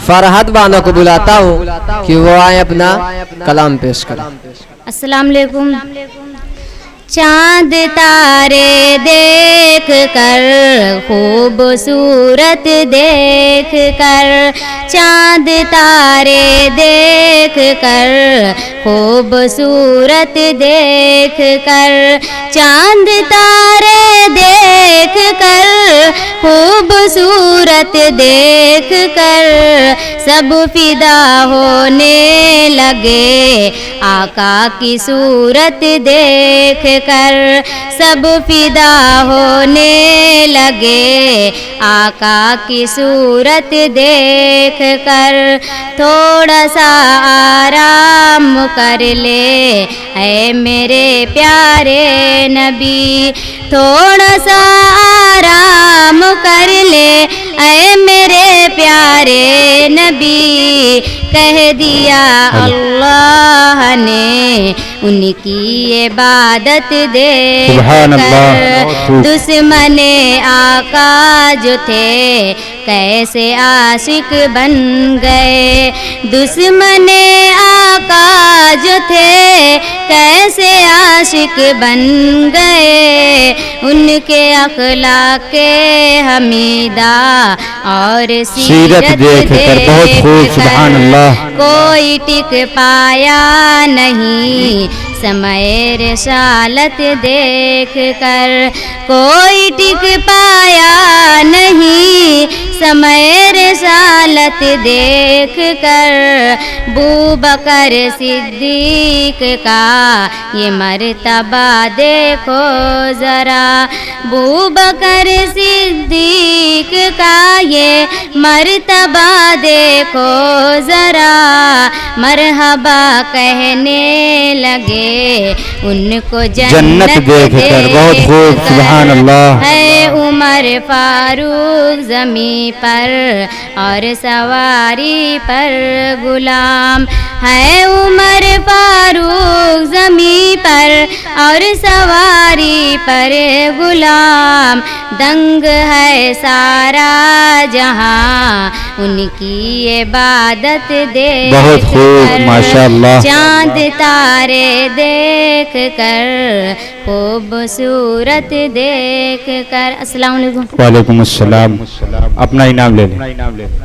فرحت بانو کو بلاتا ہوں کہ وہ آئیں اپنا کلام پیش کریں۔ السلام علیکم۔ چاند تارے دیکھ کر خوبصورت دیکھ کر، چاند تارے دیکھ کر خوبصورت دیکھ کر، چاند تارے دیکھ کر خوبصورت دیکھ کر، سب فدا ہونے لگے آقا کی صورت دیکھ کر، سب فدا ہونے لگے آقا کی صورت دیکھ کر، تھوڑا سا آرام کر لے اے میرے پیارے نبی، تھوڑا سا آرام کر لے اے میرے پیارے نبی، کہہ دیا اللہ نے ان کی عبادت دیکھ کر، دشمن آقا جو تھے کیسے عاشق بن گئے، دشمن آقا جو تھے کیسے عاشق بن گئے، ان کے اخلاق حمیدہ اور سیرت دیکھ کر بہت خوب سبحان اللہ، کوئی ٹک پایا نہیں سمے رسالت دیکھ کر، کوئی ٹک پایا نہیں سمے رسالت دیکھ کر، ابوبکر صدیق کا یہ مرتبہ دیکھو ذرا، ابوبکر صدیق کا یہ مرتبہ دیکھو ذرا، مرحبا کہنے لگے ان کو جنت دیکھ کر بہت خوب سبحان اللہ، ہے عمر فاروق زمین پر اور سواری پر غلام، ہے عمر فاروق زمین پر اور سواری پر غلام، دنگ ہے سارا جہاں ان کی عبادت دیکھ بہت خوب ماشاءاللہ، چاند تارے دیکھ کر خوبصورت دیکھ کر۔ السلام علیکم۔ وعلیکم السلام، اپنا انعام لے لیں۔